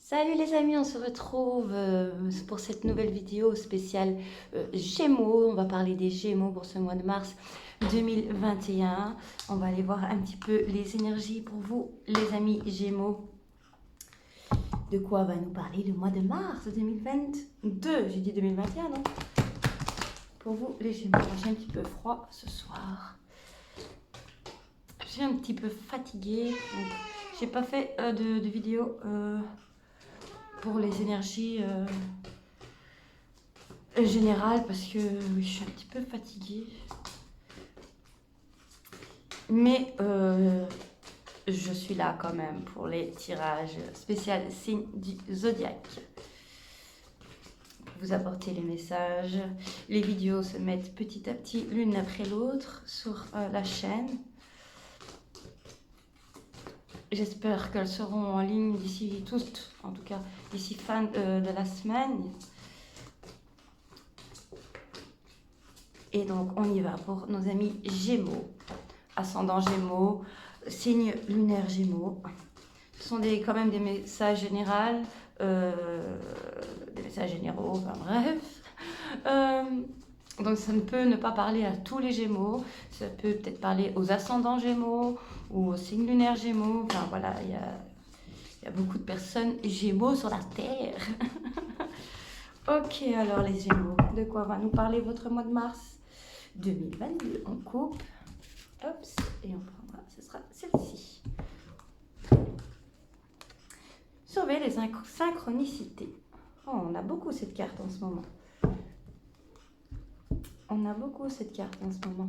Salut les amis, on se retrouve pour cette nouvelle vidéo spéciale Gémeaux. On va parler des Gémeaux pour ce mois de mars 2021. On va aller voir un petit peu les énergies pour vous, les amis Gémeaux. De quoi va nous parler le mois de mars 2022? J'ai dit 2021, non? Pour vous, les Gémeaux, j'ai un petit peu froid ce soir. Je suis un petit peu fatiguée, donc j'ai pas fait de vidéo pour les énergies générales parce que oui, je suis un petit peu fatiguée. Mais je suis là quand même pour les tirages spéciaux signes du zodiaque. Vous apportez les messages. Les vidéos se mettent petit à petit l'une après l'autre sur la chaîne. J'espère qu'elles seront en ligne d'ici toutes, en tout cas d'ici fin de la semaine. Et donc on y va pour nos amis Gémeaux, ascendant Gémeaux, signe lunaire Gémeaux. Ce sont quand même des messages généraux, des messages généraux, enfin bref. Donc ça ne peut ne pas parler à tous les Gémeaux, ça peut peut-être parler aux ascendants Gémeaux ou aux signes lunaires Gémeaux. Enfin voilà, il y a beaucoup de personnes Gémeaux sur la Terre. Ok, alors les Gémeaux, de quoi va nous parler votre mois de mars 2022? On coupe, hop, et on prendra, ce sera celle-ci. Sauver les synchronicités. Oh, on a beaucoup cette carte en ce moment. On a beaucoup cette carte en ce moment.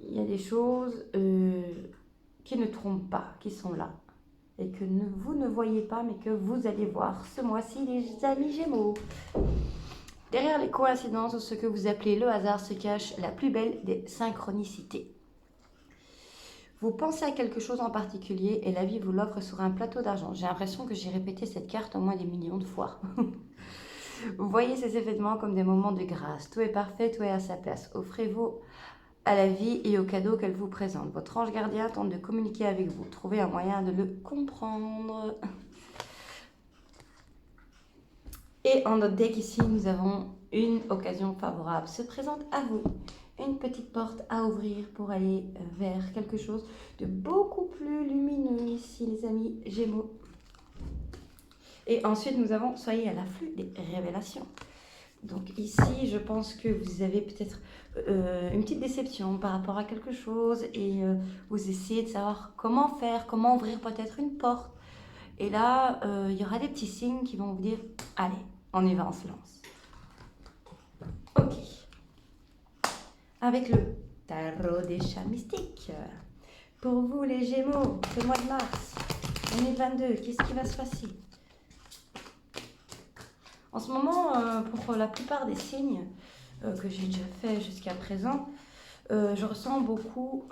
Il y a des choses qui ne trompent pas, qui sont là. Et que vous ne voyez pas, mais que vous allez voir ce mois-ci, les amis Gémeaux. Derrière les coïncidences ou ce que vous appelez le hasard se cache la plus belle des synchronicités. Vous pensez à quelque chose en particulier et la vie vous l'offre sur un plateau d'argent. J'ai l'impression que j'ai répété cette carte au moins des millions de fois. Vous voyez ces événements comme des moments de grâce. Tout est parfait, tout est à sa place. Offrez-vous à la vie et aux cadeaux qu'elle vous présente. Votre ange gardien tente de communiquer avec vous. Trouvez un moyen de le comprendre. Et en notre deck ici, nous avons une occasion favorable se présente à vous. Une petite porte à ouvrir pour aller vers quelque chose de beaucoup plus lumineux ici, les amis Gémeaux. Et ensuite, nous avons soyez à l'afflux des révélations. Donc ici, je pense que vous avez peut-être une petite déception par rapport à quelque chose et vous essayez de savoir comment faire, comment ouvrir peut-être une porte. Et là, il y aura des petits signes qui vont vous dire, allez, on y va, on se lance. Ok. Avec le tarot des chats mystiques. Pour vous les Gémeaux, ce mois de mars 2022, qu'est-ce qui va se passer? En ce moment, pour la plupart des signes que j'ai déjà fait jusqu'à présent, je ressens beaucoup...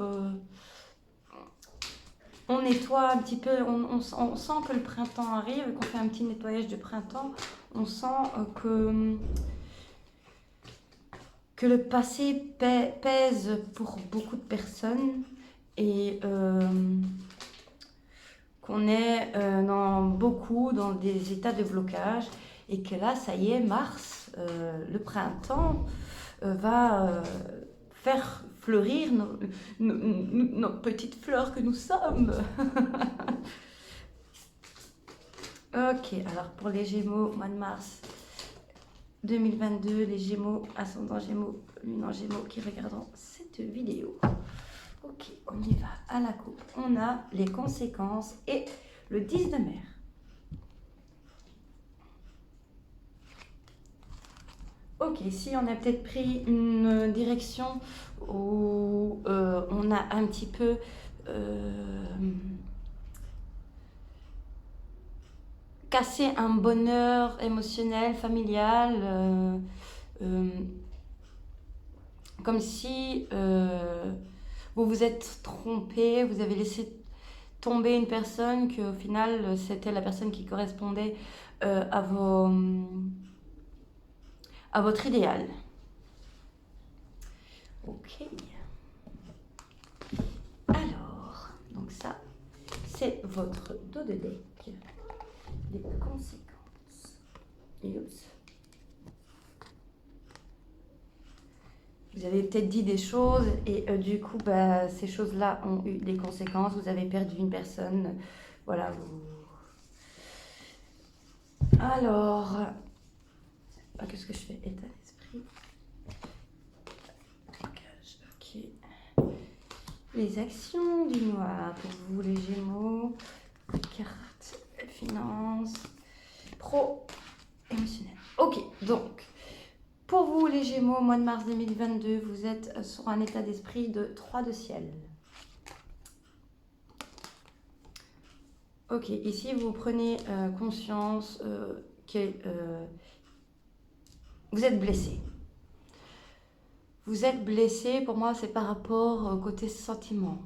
on nettoie un petit peu, on sent que le printemps arrive, qu'on fait un petit nettoyage de printemps. On sent que le passé pèse pour beaucoup de personnes et qu'on est dans des états de blocage et que là, ça y est, mars, le printemps va faire fleurir nos petites fleurs que nous sommes. Ok, alors pour les Gémeaux, mois de mars 2022, les Gémeaux, ascendant Gémeaux, lune en Gémeaux qui regarderont cette vidéo. Ok, on y va à la coupe. On a les conséquences et le 10 de mer. Ok, ici on a peut-être pris une direction où on a un petit peu cassé un bonheur émotionnel, familial, comme si vous vous êtes trompé, vous avez laissé tomber une personne qu'au final c'était la personne qui correspondait à votre idéal. Ok. Alors, donc ça, c'est votre dos de deck. les conséquences. Oups. Vous avez peut-être dit des choses et du coup, bah, ces choses-là ont eu des conséquences. Vous avez perdu une personne. Voilà. Alors, qu'est-ce que je fais? État d'esprit. Ok. Les actions du mois pour vous, les Gémeaux. Carte, finance, pro, émotionnel. Ok, donc, pour vous, les Gémeaux, mois de mars 2022, vous êtes sur un état d'esprit de 3 de ciel. Ok, ici, vous prenez conscience que vous êtes blessé. Vous êtes blessé, pour moi, c'est par rapport au côté sentiment.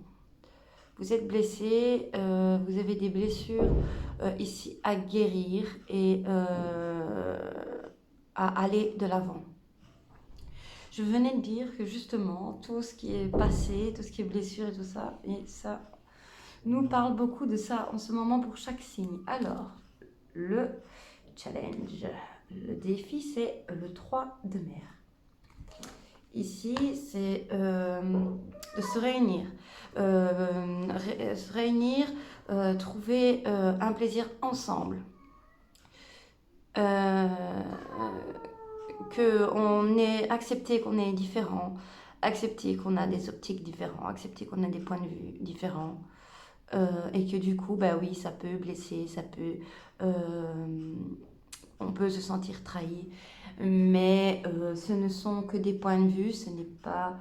Vous êtes blessé, vous avez des blessures ici à guérir et à aller de l'avant. Je venais de dire que justement, tout ce qui est passé, tout ce qui est blessure et tout ça, et ça nous parle beaucoup de ça en ce moment pour chaque signe. Alors, le challenge, le défi, c'est le 3 de mer. Ici, c'est de se réunir. Trouver un plaisir ensemble. Qu'on ait accepté qu'on est différent, accepter qu'on a des optiques différentes, accepter qu'on a des points de vue différents. Et que du coup, bah oui, ça peut blesser, ça peut... on peut se sentir trahi. Mais ce ne sont que des points de vue, ce n'est pas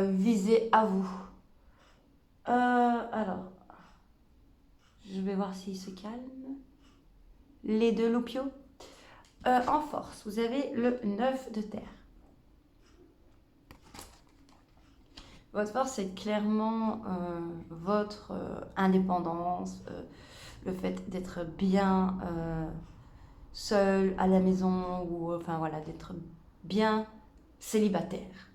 visé à vous. Alors, je vais voir s'il se calme. Les deux loupiaux. En force, vous avez le 9 de terre. Votre force, c'est clairement votre indépendance, le fait d'être bien seul à la maison, ou enfin voilà, d'être bien célibataire.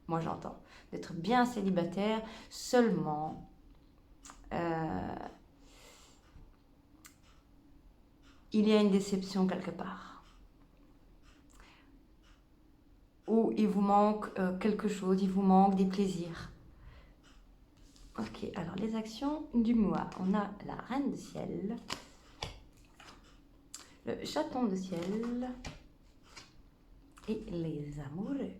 Moi, j'entends. D'être bien célibataire, seulement il y a une déception quelque part. Où il vous manque quelque chose, il vous manque des plaisirs. Ok, alors les actions du mois. On a la reine de ciel, le chaton de ciel et les amoureux.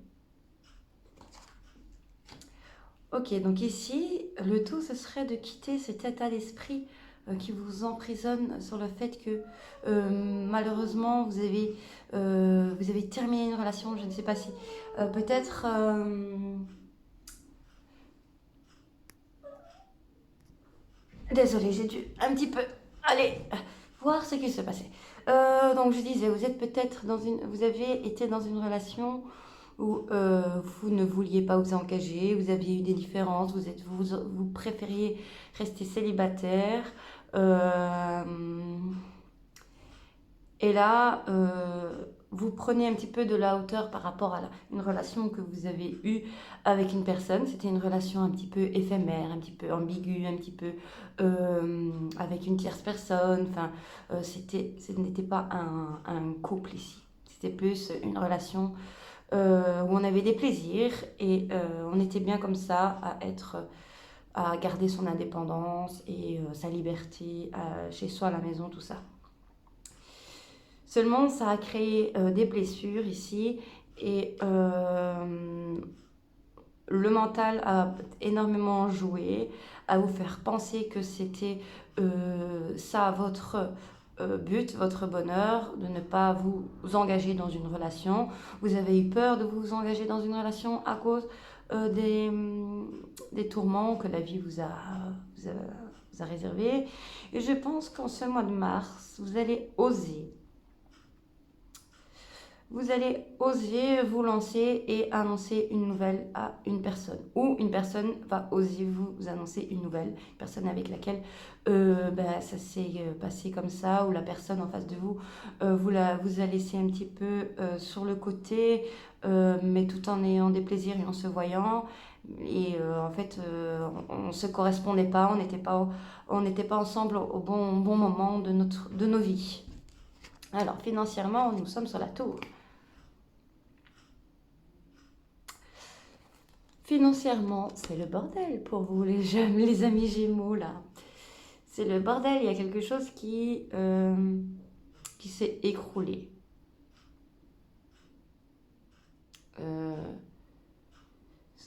Ok, donc ici, le tout, ce serait de quitter cet état d'esprit qui vous emprisonne sur le fait que malheureusement, vous avez terminé une relation. Je ne sais pas si peut-être... Désolée, j'ai dû un petit peu aller voir ce qui se passait. Donc je disais, vous êtes peut-être vous avez été dans une relation où vous ne vouliez pas vous engager, vous aviez eu des différences, vous préfériez rester célibataire. Et là, vous prenez un petit peu de la hauteur par rapport à une relation que vous avez eue avec une personne. C'était une relation un petit peu éphémère, un petit peu ambiguë, un petit peu avec une tierce personne. Enfin, ce n'était pas un couple ici. C'était plus une relation où on avait des plaisirs et on était bien comme ça à garder son indépendance et sa liberté chez soi à la maison, tout ça. Seulement, ça a créé des blessures ici et le mental a énormément joué à vous faire penser que c'était ça votre but, votre bonheur, de ne pas vous engager dans une relation. Vous avez eu peur de vous engager dans une relation à cause des tourments que la vie vous a réservés. Et je pense qu'en ce mois de mars, vous allez oser. Vous allez oser vous lancer et annoncer une nouvelle à une personne. Ou une personne va oser vous annoncer une nouvelle. Une personne avec laquelle ça s'est passé comme ça. Ou la personne en face de vous vous a laissé un petit peu sur le côté. Mais tout en ayant des plaisirs et en se voyant. Et en fait, on ne se correspondait pas, on n'était pas ensemble au bon moment de nos vies. Alors, financièrement, nous sommes sur la tour. Financièrement, c'est le bordel pour vous, les amis Gémeaux, là. C'est le bordel, il y a quelque chose qui s'est écroulé.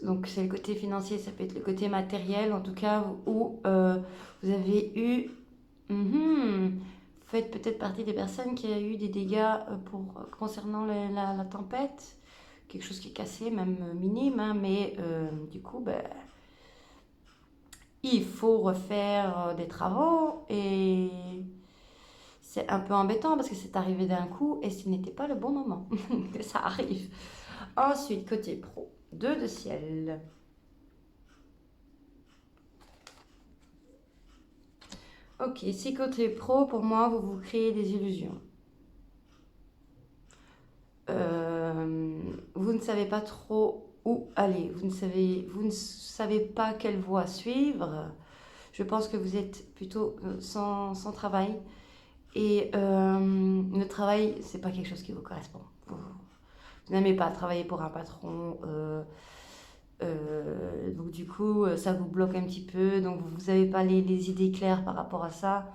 Donc c'est le côté financier, ça peut être le côté matériel en tout cas, où vous avez eu... vous faites peut-être partie des personnes qui a eu des dégâts concernant la tempête, quelque chose qui est cassé, même minime, hein, mais du coup, il faut refaire des travaux et c'est un peu embêtant parce que c'est arrivé d'un coup et ce n'était pas le bon moment que ça arrive. Ensuite, côté pro, 2 de ciel. Ok, si côté pro, pour moi, vous vous créez des illusions. Vous ne savez pas trop où aller, vous ne savez pas quelle voie suivre. Je pense que vous êtes plutôt sans travail. Et le travail, c'est pas quelque chose qui vous correspond. Vous n'aimez pas travailler pour un patron. Donc du coup, ça vous bloque un petit peu. Donc vous n'avez pas les idées claires par rapport à ça.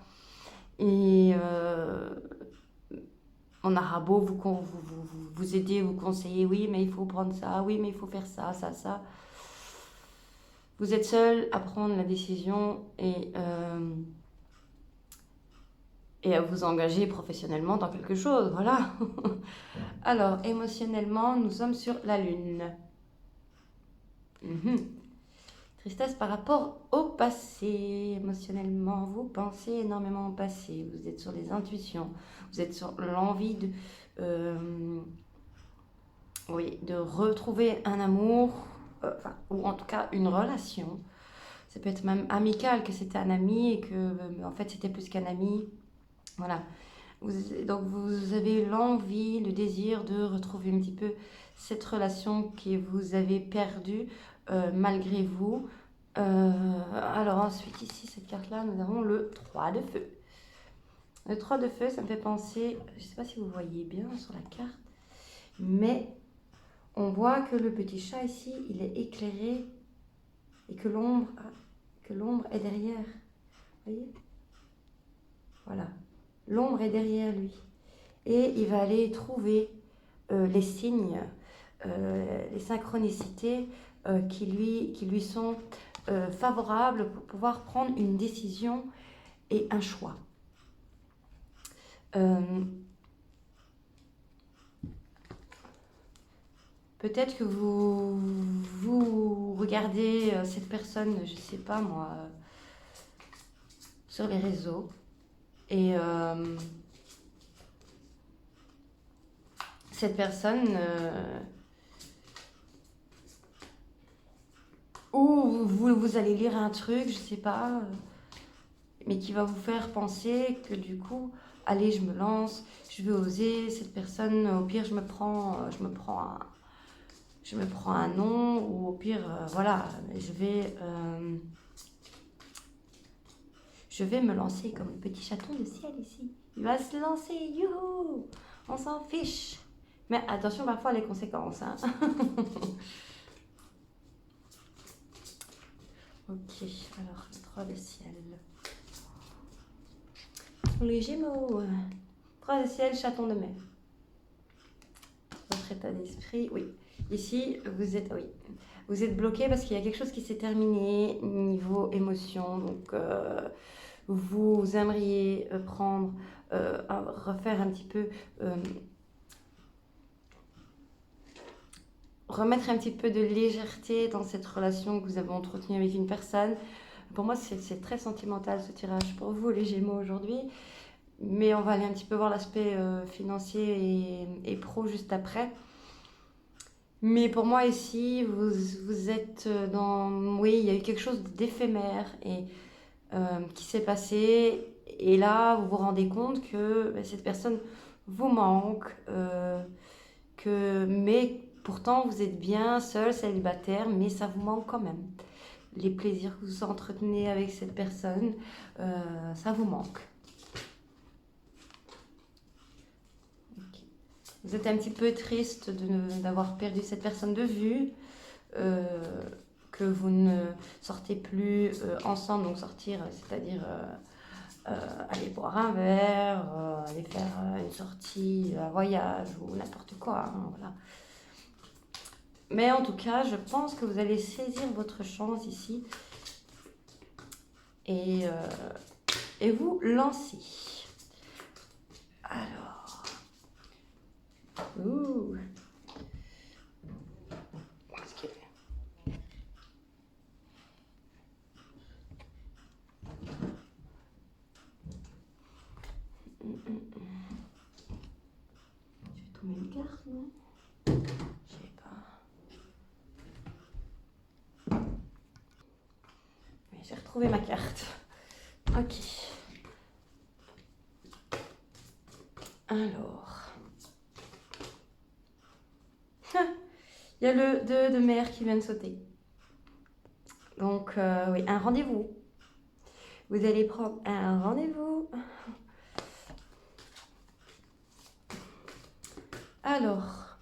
Et on aura beau vous aider, vous conseiller, oui, mais il faut prendre ça, oui, mais il faut faire ça, ça, ça. Vous êtes seul à prendre la décision et à vous engager professionnellement dans quelque chose, voilà. Alors, émotionnellement, nous sommes sur la lune. Tristesse par rapport au passé. Émotionnellement, vous pensez énormément au passé. Vous êtes sur les intuitions. Vous êtes sur l'envie de retrouver un amour, ou en tout cas une relation. Ça peut être même amical, que c'était un ami et que en fait c'était plus qu'un ami. Voilà. Donc vous avez l'envie, le désir de retrouver un petit peu cette relation que vous avez perdue malgré vous. Alors ensuite ici, cette carte-là, nous avons le 3 de feu. Le 3 de feu, ça me fait penser, je ne sais pas si vous voyez bien sur la carte, mais on voit que le petit chat ici, il est éclairé et que l'ombre est derrière. Vous voyez? Voilà. L'ombre est derrière lui. Et il va aller trouver les signes, les synchronicités qui lui sont favorables pour pouvoir prendre une décision et un choix. Peut-être que vous regardez cette personne, je ne sais pas moi, sur les réseaux. Et cette personne, ou vous allez lire un truc, je ne sais pas, mais qui va vous faire penser que du coup, allez, je me lance, je vais oser, cette personne, au pire, je me prends un nom, ou au pire, voilà, je vais me lancer comme le petit chaton de ciel ici. Il va se lancer, youhou, on s'en fiche. Mais attention parfois les conséquences. Hein. Ok, alors le 3 de ciel. Les Gémeaux. 3 de ciel, chaton de mer. Votre état d'esprit, oui. Ici, vous êtes bloqué parce qu'il y a quelque chose qui s'est terminé niveau émotion. Donc, vous aimeriez refaire un petit peu, remettre un petit peu de légèreté dans cette relation que vous avez entretenue avec une personne. Pour moi, c'est très sentimental ce tirage pour vous, les Gémeaux, aujourd'hui. Mais on va aller un petit peu voir l'aspect financier et pro juste après. Mais pour moi ici, vous êtes dans... Oui, il y a eu quelque chose d'éphémère et qui s'est passé. Et là, vous vous rendez compte que cette personne vous manque. Mais Pourtant, vous êtes bien seul, célibataire, mais ça vous manque quand même. Les plaisirs que vous entretenez avec cette personne, ça vous manque. Okay. Vous êtes un petit peu triste d'avoir perdu cette personne de vue, que vous ne sortez plus ensemble, donc sortir, c'est-à-dire aller boire un verre, aller faire une sortie, un voyage ou n'importe quoi, hein, voilà. Mais en tout cas, je pense que vous allez saisir votre chance ici et vous lancer. Alors, ouh. Je vais trouver une carte, non? Je sais pas. Oui, j'ai retrouvé ma carte. Ok. Alors. Il y a le 2 de mer qui vient de sauter. Donc, oui, un rendez-vous. Vous allez prendre un rendez-vous. Alors,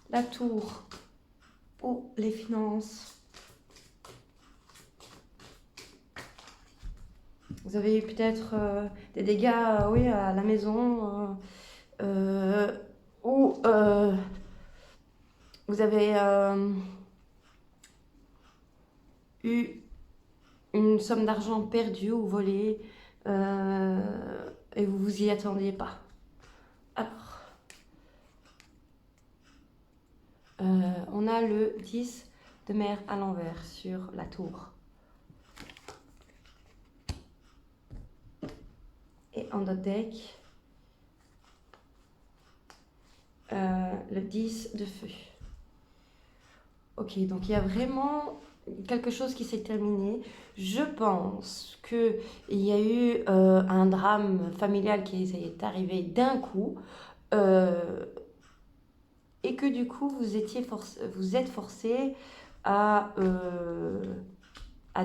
la tour ou les finances. Vous avez eu peut-être des dégâts oui, à la maison ou vous avez eu une somme d'argent perdue ou volée et vous vous y attendiez pas. Alors, on a le 10 de mer à l'envers sur la tour. Et en notre deck, le 10 de feu. Ok, donc il y a vraiment quelque chose qui s'est terminé. Je pense qu'il y a eu un drame familial qui est arrivé d'un coup et que du coup vous êtes forcé à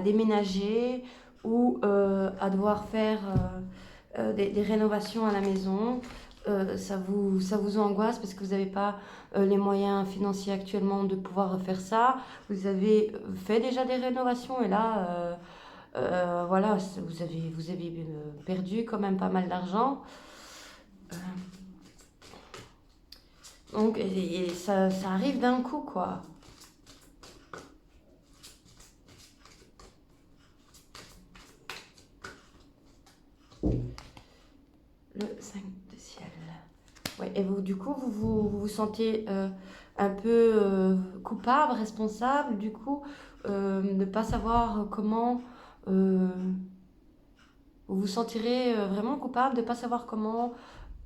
déménager ou à devoir faire des rénovations à la maison. Ça vous angoisse parce que vous n'avez pas les moyens financiers actuellement de pouvoir faire ça. Vous avez fait déjà des rénovations et là, voilà, vous avez perdu quand même pas mal d'argent. Donc, et ça arrive d'un coup, quoi. Le 5 de ciel. Ouais, et vous, du coup, vous sentez un peu coupable, responsable, du coup, de ne pas savoir comment... vous vous sentirez vraiment coupable de ne pas savoir comment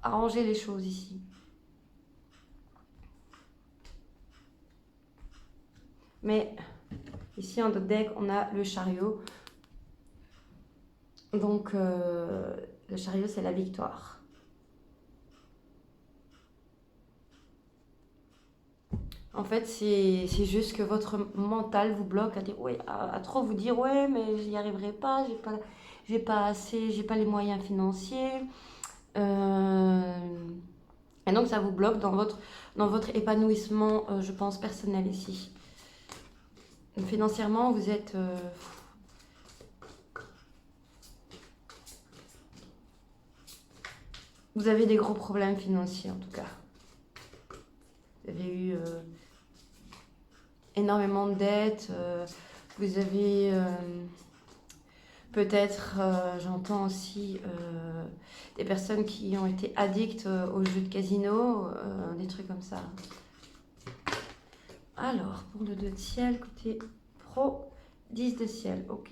arranger les choses ici. Mais ici, en notre deck, on a le chariot. Donc, le chariot, c'est la victoire. En fait, c'est juste que votre mental vous bloque à dire ouais, à trop vous dire ouais, mais j'y arriverai pas, j'ai pas assez, j'ai pas les moyens financiers. Et donc ça vous bloque dans votre épanouissement, je pense, personnel ici. Financièrement, vous êtes vous avez des gros problèmes financiers en tout cas. Vous avez eu énormément de dettes, vous avez peut-être, j'entends aussi des personnes qui ont été addictes aux jeux de casino, des trucs comme ça. Alors, pour le 2 de ciel, côté pro, 10 de ciel, ok.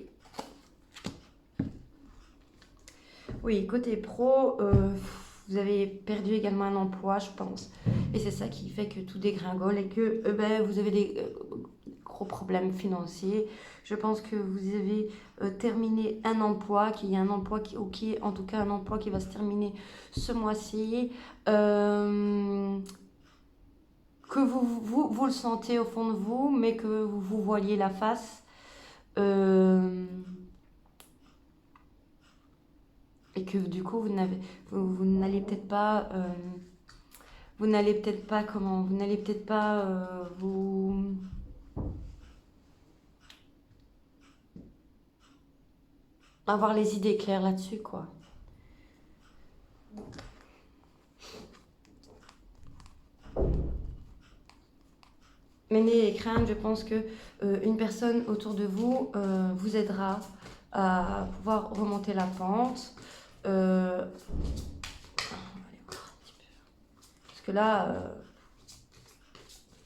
Oui, côté pro, vous avez perdu également un emploi, je pense. Et c'est ça qui fait que tout dégringole et que vous avez des gros problèmes financiers. Je pense que vous avez terminé un emploi, qu'il y a un emploi qui est en tout cas un emploi qui va se terminer ce mois-ci. que vous le sentez au fond de vous, mais que vous voyez la face. Et que du coup, vous n'allez peut-être pas... vous n'allez peut-être pas vous avoir les idées claires là-dessus, quoi. Mais n'ayez crainte, je pense que une personne autour de vous vous aidera à pouvoir remonter la pente. On va aller voir un petit peu. Parce que là,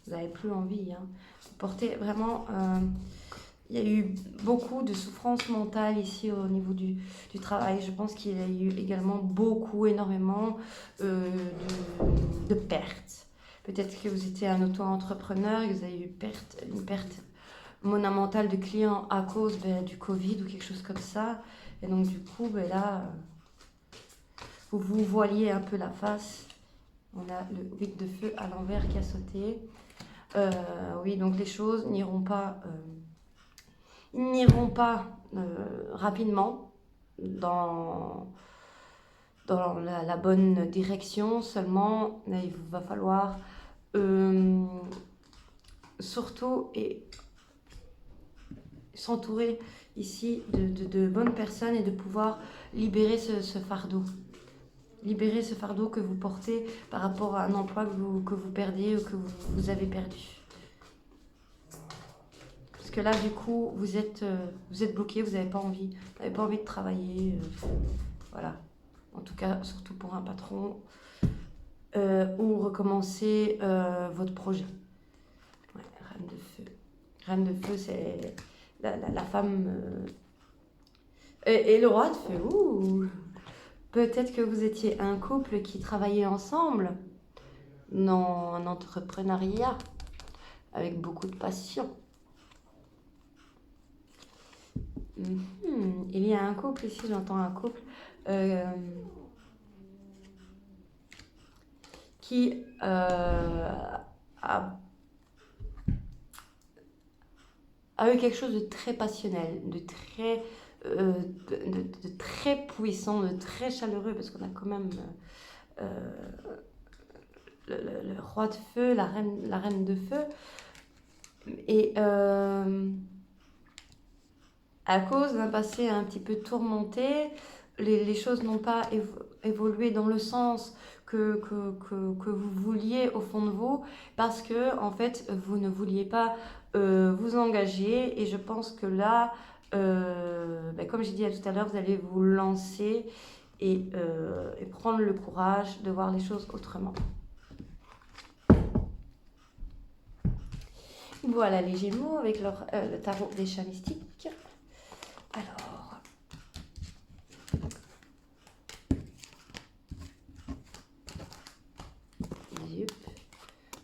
vous n'avez plus envie. Hein. Vous portez vraiment... il y a eu beaucoup de souffrance mentale ici au niveau du travail. Je pense qu'il y a eu également énormément de pertes. Peut-être que vous étiez un auto-entrepreneur et que vous avez eu une perte monumentale de clients à cause du Covid ou quelque chose comme ça. Et donc du coup, là, vous voiliez un peu la face. On a le 8 de feu à l'envers qui a sauté. Oui, donc les choses n'iront pas rapidement dans la bonne direction. Seulement, il va falloir surtout s'entourer ici de bonnes personnes et de pouvoir libérer ce fardeau. Libérer ce fardeau que vous portez par rapport à un emploi que vous perdiez ou que vous avez perdu. Parce que là, du coup, vous êtes bloqué, vous n'avez pas envie de travailler. Voilà. En tout cas, surtout pour un patron. Ou recommencer votre projet. Ouais, Reine de feu. Reine de feu, c'est la femme... Et le roi de feu, ouh. Peut-être que vous étiez un couple qui travaillait ensemble dans un entrepreneuriat avec beaucoup de passion. Il y a un couple ici, j'entends un couple qui a eu quelque chose de très passionnel, de très puissant, de très chaleureux, parce qu'on a quand même le roi de feu, la reine de feu. Et à cause d'un passé un petit peu tourmenté, les choses n'ont pas évolué dans le sens que vous vouliez au fond de vous, parce que en fait vous ne vouliez pas vous engager. Et je pense que là, comme j'ai dit tout à l'heure, vous allez vous lancer et prendre le courage de voir les choses autrement. Voilà les Gémeaux avec le tarot des chats mystiques. Alors,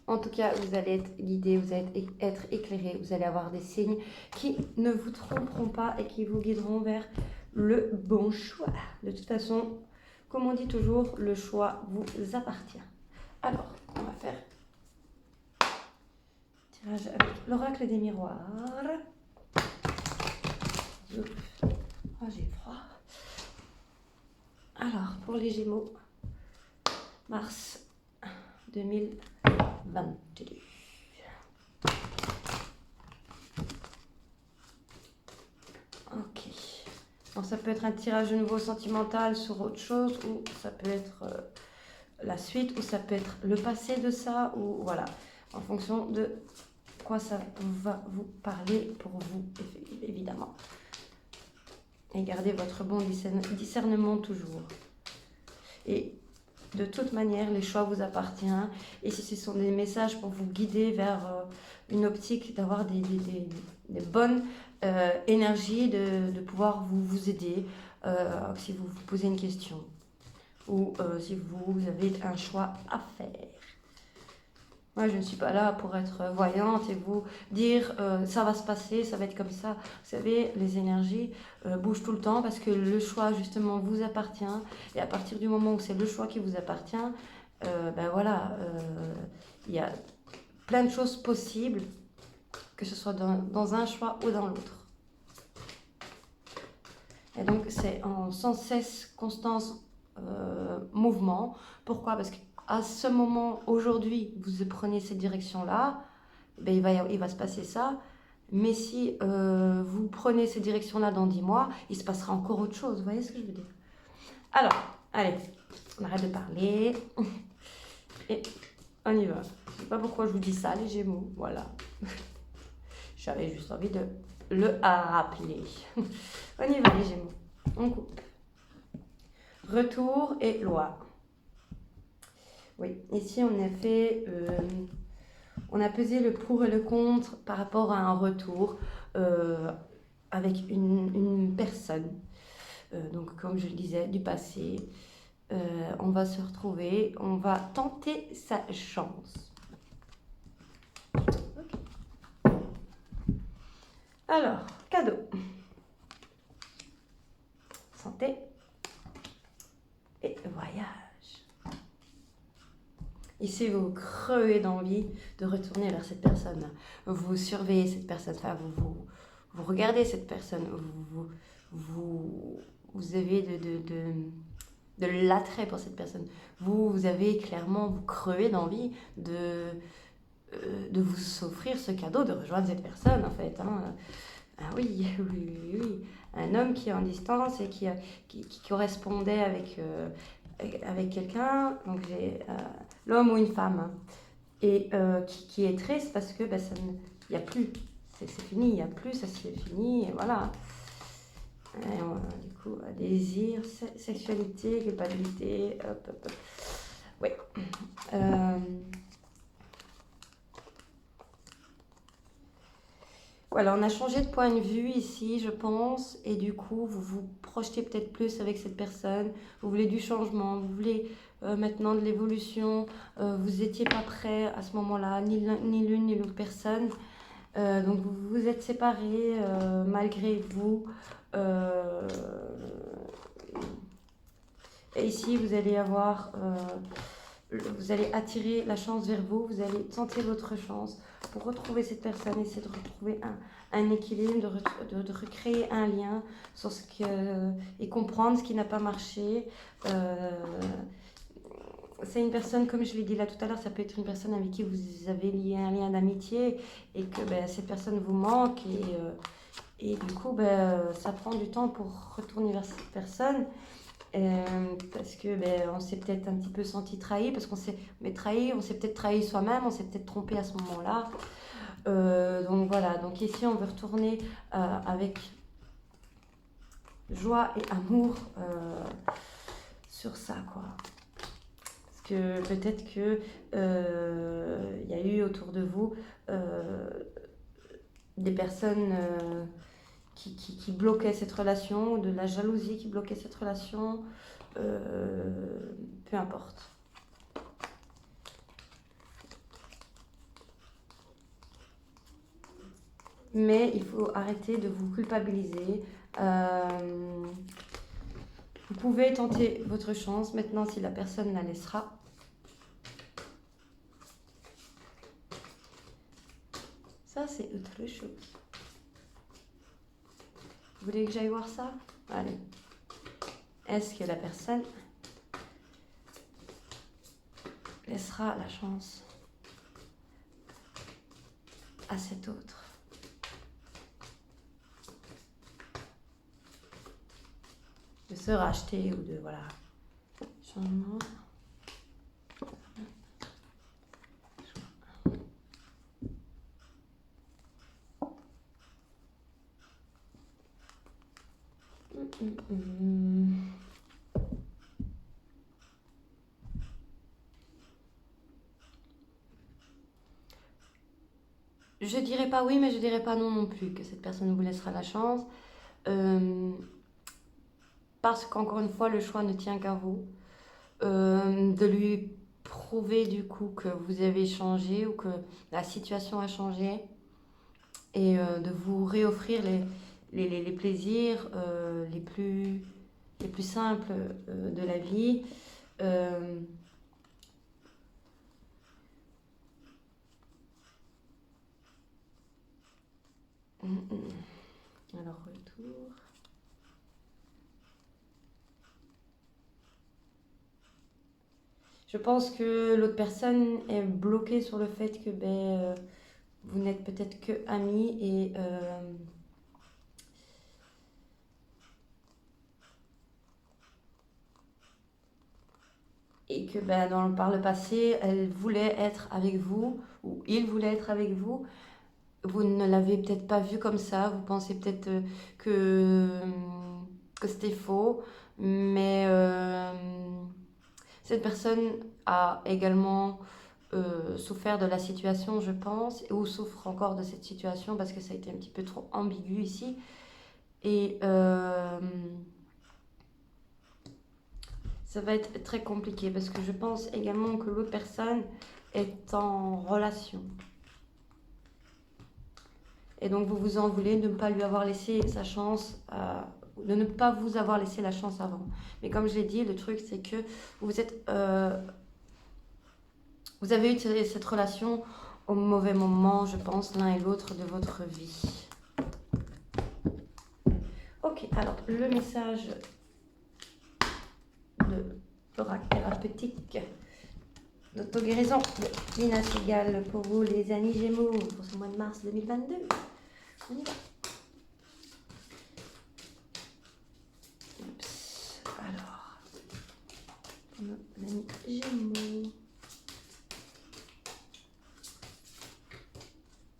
en tout cas, vous allez être guidé, vous allez être éclairé, vous allez avoir des signes qui ne vous tromperont pas et qui vous guideront vers le bon choix. De toute façon, comme on dit toujours, le choix vous appartient. Alors, on va faire tirage avec l'oracle des miroirs. Oh, j'ai froid. Alors, pour les Gémeaux, mars 2022. Ok. Donc, ça peut être un tirage de nouveau sentimental sur autre chose, ou ça peut être la suite, ou ça peut être le passé de ça, ou voilà, en fonction de quoi ça va vous parler pour vous, évidemment. Et gardez votre bon discernement toujours. Et de toute manière, les choix vous appartiennent. Et si ce sont des messages pour vous guider vers une optique d'avoir des bonnes énergies, de pouvoir vous aider si vous vous posez une question ou si vous avez un choix à faire. Moi, je ne suis pas là pour être voyante et vous dire ça va se passer, ça va être comme ça. Vous savez, les énergies bougent tout le temps parce que le choix, justement, vous appartient. Et à partir du moment où c'est le choix qui vous appartient, voilà, il y a plein de choses possibles, que ce soit dans un choix ou dans l'autre. Et donc, c'est en sans cesse, constance, mouvement. Pourquoi? Parce qu'à ce moment, aujourd'hui, vous prenez cette direction-là, ben, il va se passer ça. Mais si vous prenez cette direction-là dans 10 mois, il se passera encore autre chose. Vous voyez ce que je veux dire? Alors, allez, on arrête de parler. Et on y va. Je ne sais pas pourquoi je vous dis ça, les Gémeaux. Voilà. J'avais juste envie de le rappeler. On y va, les Gémeaux. On coupe. Retour et loi. Oui, ici on a fait... on a pesé le pour et le contre par rapport à un retour avec une personne. Donc, comme je le disais, du passé. On va se retrouver, on va tenter sa chance. Okay. Alors, cadeau. Santé et voyage. Ici, vous crevez d'envie de retourner vers cette personne. Vous surveillez cette personne, enfin, vous regardez cette personne, vous avez de l'attrait pour cette personne. Vous avez clairement, vous crevez d'envie de vous offrir ce cadeau, de rejoindre cette personne, en fait. Hein. Ah oui, oui, oui. Un homme qui est en distance et qui correspondait avec quelqu'un, donc j'ai l'homme ou une femme, hein, et qui est triste parce que ben, il n'y a plus, c'est fini, il n'y a plus, ça c'est fini, et voilà. Et du coup, désir, sexualité, culpabilité, hop, hop, hop. Oui. Voilà, on a changé de point de vue ici, je pense, et du coup, vous vous projetez peut-être plus avec cette personne, vous voulez du changement, vous voulez maintenant de l'évolution, vous n'étiez pas prêt à ce moment-là, ni l'une ni l'autre personne, donc vous vous êtes séparés malgré vous. Et ici, vous allez avoir... vous allez attirer la chance vers vous, vous allez tenter votre chance pour retrouver cette personne, essayer de retrouver un équilibre, de recréer un lien sur ce que, et comprendre ce qui n'a pas marché. C'est une personne, comme je l'ai dit là tout à l'heure, ça peut être une personne avec qui vous avez lié un lien d'amitié et que ben, cette personne vous manque et du coup ben, ça prend du temps pour retourner vers cette personne. Parce que ben, on s'est peut-être un petit peu senti trahi, parce qu'on s'est trahi, on s'est peut-être trahi soi-même, on s'est peut-être trompé à ce moment-là. Donc voilà, donc ici on veut retourner avec joie et amour sur ça, quoi. Parce que peut-être que y a eu autour de vous des personnes qui bloquaient cette relation, ou de la jalousie qui bloquait cette relation, peu importe. Mais il faut arrêter de vous culpabiliser. Vous pouvez tenter votre chance. Maintenant, si la personne la laissera, ça c'est autre chose. Vous voulez que j'aille voir ça? Allez. Est-ce que la personne laissera la chance à cet autre? De se racheter ou de, voilà, changement. Je dirais pas oui, mais je dirais pas non non plus, que cette personne vous laissera la chance. Parce qu'encore une fois, le choix ne tient qu'à vous. De lui prouver du coup que vous avez changé ou que la situation a changé. Et de vous réoffrir les plaisirs les plus simples de la vie. Alors, retour. Je pense que l'autre personne est bloquée sur le fait que vous n'êtes peut-être que amis et que par le passé, elle voulait être avec vous ou il voulait être avec vous. Vous ne l'avez peut-être pas vu comme ça, vous pensez peut-être que c'était faux, mais cette personne a également souffert de la situation, je pense, ou souffre encore de cette situation parce que ça a été un petit peu trop ambigu ici. Et ça va être très compliqué parce que je pense également que l'autre personne est en relation. Et donc vous vous en voulez de ne pas lui avoir laissé sa chance, de ne pas vous avoir laissé la chance avant. Mais comme je l'ai dit, le truc c'est que vous avez eu cette relation au mauvais moment, je pense, l'un et l'autre de votre vie. Ok, alors le message de l'oracle thérapeutique d'auto-guérison de Nina Segal pour vous les amis Gémeaux pour ce mois de mars 2022. On y va. Oups. Alors, pour nos amis Gémeaux.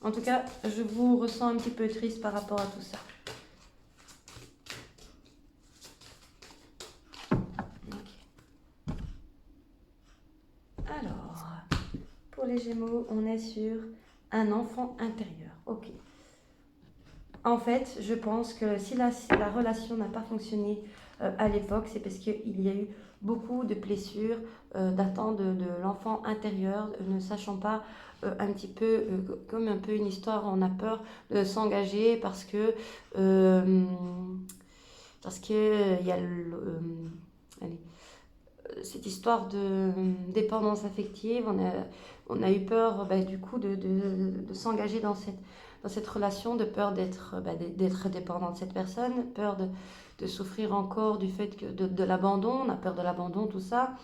En tout cas, je vous ressens un petit peu triste par rapport à tout ça. Okay. Alors, pour les Gémeaux, on est sur un enfant intérieur. Ok. En fait, je pense que si la relation n'a pas fonctionné à l'époque, c'est parce qu'il y a eu beaucoup de blessures datant de l'enfant intérieur, ne sachant pas un petit peu, comme un peu une histoire, on a peur de s'engager parce que il y a cette histoire de dépendance affective, on a eu peur du coup de s'engager dans cette relation, de peur d'être dépendant de cette personne, peur de souffrir encore du fait que de l'abandon, on a peur de l'abandon, tout ça.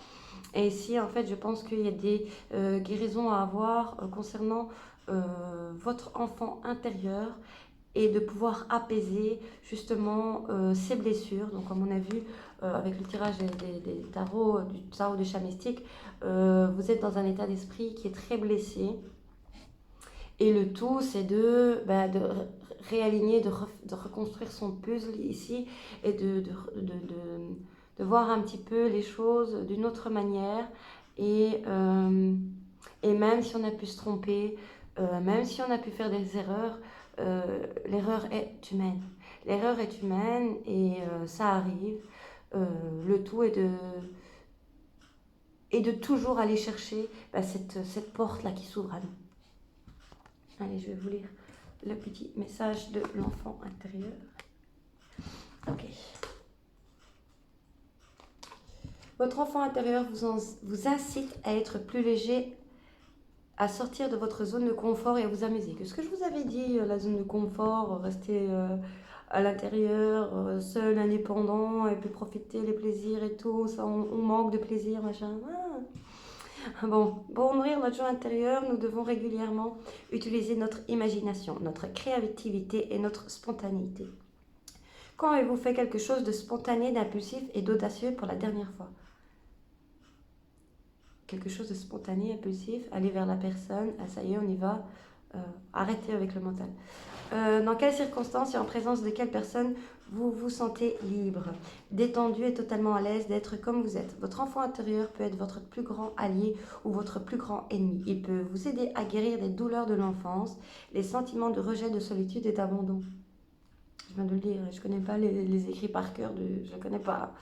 Et ici, en fait, je pense qu'il y a des guérisons à avoir concernant votre enfant intérieur et de pouvoir apaiser justement ces blessures. Donc comme on a vu avec le tirage des tarots, du tarot de chat mystique, vous êtes dans un état d'esprit qui est très blessé. Et le tout, c'est de réaligner, de reconstruire son puzzle ici et de voir un petit peu les choses d'une autre manière. Et même si on a pu se tromper, même si on a pu faire des erreurs, l'erreur est humaine. L'erreur est humaine et ça arrive. Le tout est de toujours aller chercher cette porte-là qui s'ouvre à nous. Allez, je vais vous lire le petit message de l'enfant intérieur. Ok. Votre enfant intérieur vous incite à être plus léger, à sortir de votre zone de confort et à vous amuser. Que ce que je vous avais dit, la zone de confort, rester à l'intérieur, seul, indépendant, et puis profiter les plaisirs et tout, ça, on manque de plaisir, machin. Bon, pour nourrir notre joie intérieure, nous devons régulièrement utiliser notre imagination, notre créativité et notre spontanéité. Quand avez-vous fait quelque chose de spontané, d'impulsif et d'audacieux pour la dernière fois? Quelque chose de spontané, impulsif, aller vers la personne, ah ça y est, on y va, arrêtez avec le mental. Dans quelles circonstances et en présence de quelle personne vous vous sentez libre, détendu et totalement à l'aise d'être comme vous êtes? Votre enfant intérieur peut être votre plus grand allié ou votre plus grand ennemi. Il peut vous aider à guérir des douleurs de l'enfance, les sentiments de rejet, de solitude et d'abandon. Je viens de le lire, je ne connais pas les écrits par cœur, je ne connais pas.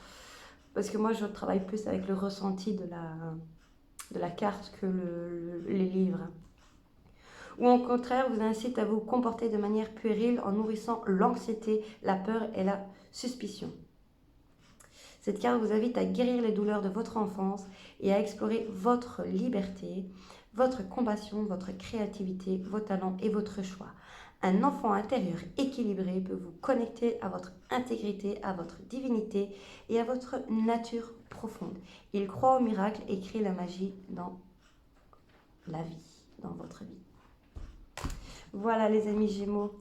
Parce que moi, je travaille plus avec le ressenti de la carte que les livres. Ou au contraire vous incite à vous comporter de manière puérile en nourrissant l'anxiété, la peur et la suspicion. Cette carte vous invite à guérir les douleurs de votre enfance et à explorer votre liberté, votre compassion, votre créativité, vos talents et votre choix. Un enfant intérieur équilibré peut vous connecter à votre intégrité, à votre divinité et à votre nature profonde. Il croit au miracle et crée la magie dans la vie, dans votre vie. Voilà les amis Gémeaux.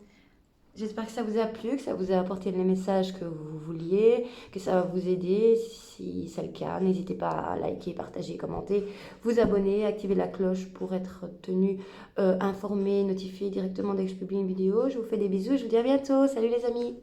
J'espère que ça vous a plu, que ça vous a apporté les messages que vous vouliez, que ça va vous aider. Si c'est le cas, n'hésitez pas à liker, partager, commenter, vous abonner, activer la cloche pour être tenu informé, notifié directement dès que je publie une vidéo. Je vous fais des bisous, je vous dis à bientôt. Salut les amis!